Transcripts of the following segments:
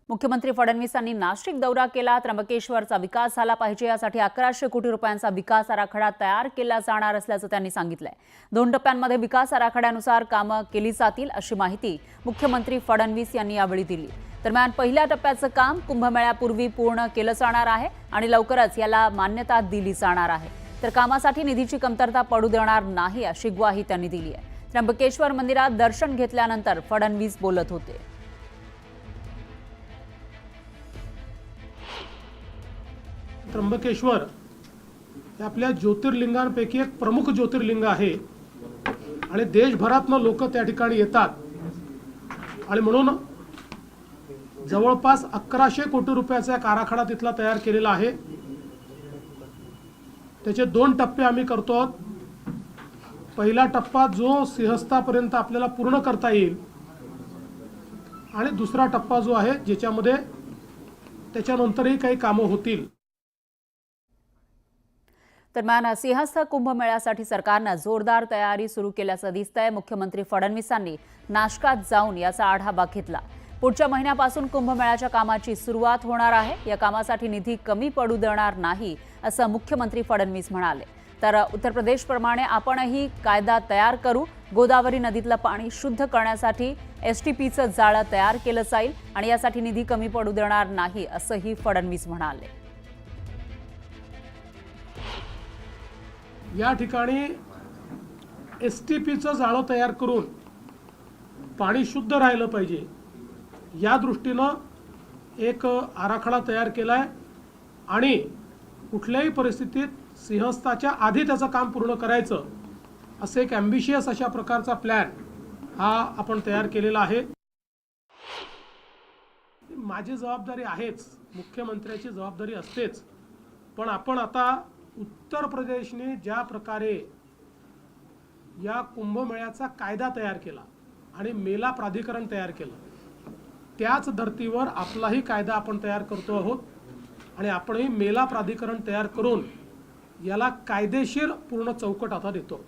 मुख्यमंत्री फडणवीसांनी नाशिक दौरा केला। त्र्यंबकेश्वरचा विकास झाला पाहिजे यासाठी 1100 कोटी रुपयांचा विकास आराखडा तयार केला जाणार असल्याचं त्यांनी सांगितलंय। 2 टप्प्यांमध्ये विकास आराखड्यानुसार कामं केली जातील अशी माहिती मुख्यमंत्री फडणवीस यांनी यावेळी दिली। दरम्यान पहिल्या टप्प्याचं काम कुंभमेळ्यापूर्वी पूर्ण केलं जाणार आहे आणि लवकरच याला मान्यता दिली जाणार आहे। तर कामासाठी निधीची कमतरता पडू देणार नाही अशी ग्वाही त्यांनी दिली आहे। त्र्यंबकेश्वर मंदिरात दर्शन घेतल्यानंतर फडणवीस बोलत होते। त्र्यंबकेश्वर हे आपल्या ज्योतिर्लिंगांपैकी एक प्रमुख ज्योतिर्लिंग आहे आणि देशभरातून लोक त्या ठिकाणी येतात आणि म्हणून जवळपास 1100 कोटी रुपयाचा एक आराखडा तिथला तयार केलेला आहे। त्याचे 2 टप्पे आम्ही करतो आहोत। पहिला टप्पा जो सिंहस्थापर्यंत आपल्याला पूर्ण करता येईल आणि दुसरा टप्पा जो आहे ज्याच्यामध्ये त्याच्यानंतरही काही कामं होतील। दरम्यान सिंहस्थ कुंभमेळ्यासाठी सरकारनं जोरदार तयारी सुरू केल्याचं दिसतंय। मुख्यमंत्री फडणवीसांनी नाशकात जाऊन याचा आढावा घेतला। पुढच्या महिन्यापासून कुंभमेळ्याच्या कामाची सुरुवात होणार आहे। या कामासाठी निधी कमी पडू देणार नाही असं मुख्यमंत्री फडणवीस म्हणाले। तर उत्तर प्रदेशप्रमाणे आपणही कायदा तयार करू। गोदावरी नदीतलं पाणी शुद्ध करण्यासाठी एसटीपीचं जाळं तयार केलं जाईल आणि यासाठी निधी कमी पडू देणार नाही असंही फडणवीस म्हणाले। या ठिकाणी एसटीपीचं जाळं तयार करून पाणी शुद्ध राहिलं पाहिजे या दृष्टीनं एक आराखडा तयार केलाय आणि कुठल्याही परिस्थितीत सिंहस्थाच्या आधी त्याचं काम पूर्ण करायचं असं एक ॲम्बिशियस अशा प्रकारचा प्लॅन हा आपण तयार केलेला आहे। माझी जबाबदारी आहेच, मुख्यमंत्र्याची जबाबदारी असतेच, पण आपण आता उत्तर प्रदेशने ज्या प्रकारे या कुंभमेळ्याचा कायदा तयार केला आणि मेला प्राधिकरण तयार केलं त्याच धर्तीवर आपलाही कायदा आपण तयार करतो आहोत आणि आपणही मेला प्राधिकरण तयार करून याला कायदेशीर पूर्ण चौकट आता देतो।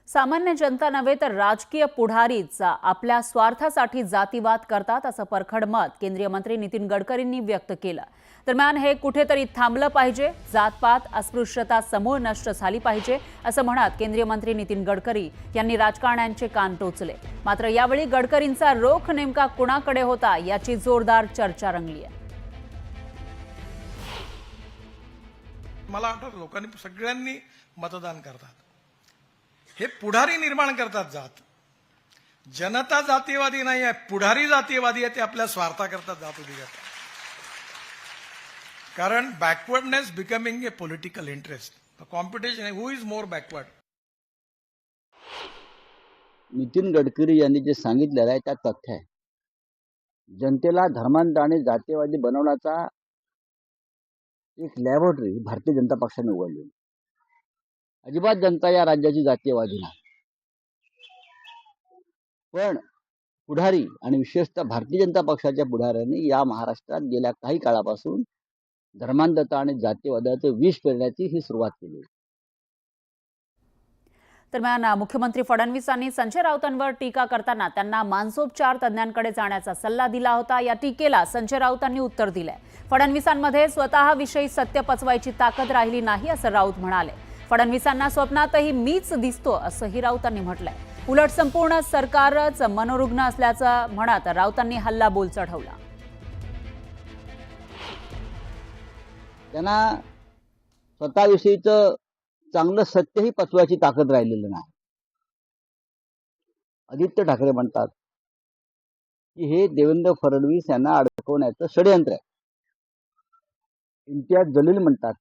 सामान्य जनता नव्हे तर राजकीय पुढारीच आपल्या स्वार्थासाठी जातीवाद करतात असं परखड मत केंद्रीय मंत्री नितीन गडकरींनी व्यक्त केलं। दरम्यान हे कुठेतरी थांबलं पाहिजे। जातपात अस्पृश्यता समूळ नष्ट झाली पाहिजे असं म्हणत केंद्रीय मंत्री नितीन गडकरी यांनी राजकारण्यांचे कान टोचले। मात्र यावेळी गडकरींचा रोख नेमका कुणाकडे होता याची जोरदार चर्चा रंगली आहे। मला वाटतं लोकांनी सगळ्यांनी मतदान करतात, हे पुढारी निर्माण करतात। जात जनता जातीवादी नाही आहे, पुढारी जातीवादी आहे, ते आपल्या स्वार्थाकरता जात उभी करतात। कारण backwardness becoming a political interest, competition, who is more backward. Nitin Gadkari यांनी जे सांगितलेलं आहे त्या तथ्य आहे। जनतेला धर्मांध आणि जातीवादी बनवण्याचा एक लॅबोरेटरी भारतीय जनता पक्षाने उघडली। अजिबात जनता या राज्याची जातीयवादी नाही, पण पुढारी आणि विशेषतः भारतीय जनता पक्षाच्या पुढाऱ्यांनी या महाराष्ट्रात गेल्या काही काळापासून धर्मांधता आणि जातीयवादाचं विष पेरण्याची ही सुरुवात केली। दरम्यान मुख्यमंत्री फडणवीसांनी संजय राऊतांवर टीका करताना त्यांना मानसोपचार तज्ञांकडे जाण्याचा सल्ला दिला होता। या टीकेला संजय राऊतांनी उत्तर दिलंय। फडणवीसांमध्ये स्वतःविषयी सत्य पचवायची ताकद राहिली नाही असं राऊत म्हणाले। फडणवीसांना स्वप्नातही मीच दिसतो असंही राऊतांनी म्हटलंय। उलट संपूर्ण सरकारच मनोरुग्ण असल्याचं म्हणत राऊतांनी हल्लाबोल चढवला। त्यांना स्वतःविषयीचं चांगलं सत्यही पचवायची ताकद राहिलेली नाही। आदित्य ठाकरे म्हणतात की हे देवेंद्र फडणवीस यांना अडकवण्याचं षडयंत्र आहे। इम्तियाज जलील म्हणतात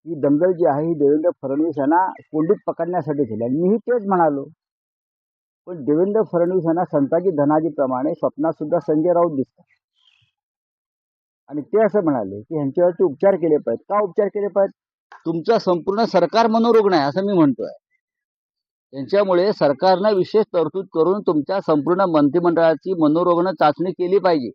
ही दंगल जी आहे ही देवेंद्र फडणवीस यांना कोंडीत पकडण्यासाठी झाली आणि मीही तेच म्हणालो। पण देवेंद्र फडणवीस यांना संताजी धनाजीप्रमाणे स्वप्नात सुद्धा संजय राऊत दिसतात आणि ते असं म्हणाले की ह्यांच्यावरती उपचार केले पाहिजेत। का उपचार केले पाहिजेत? तुमचं संपूर्ण सरकार मनोरुग्ण आहे असं मी म्हणतोय। त्यांच्यामुळे सरकारनं विशेष तरतूद करून तुमच्या संपूर्ण मंत्रिमंडळाची मनोरुग्ण चाचणी केली पाहिजे।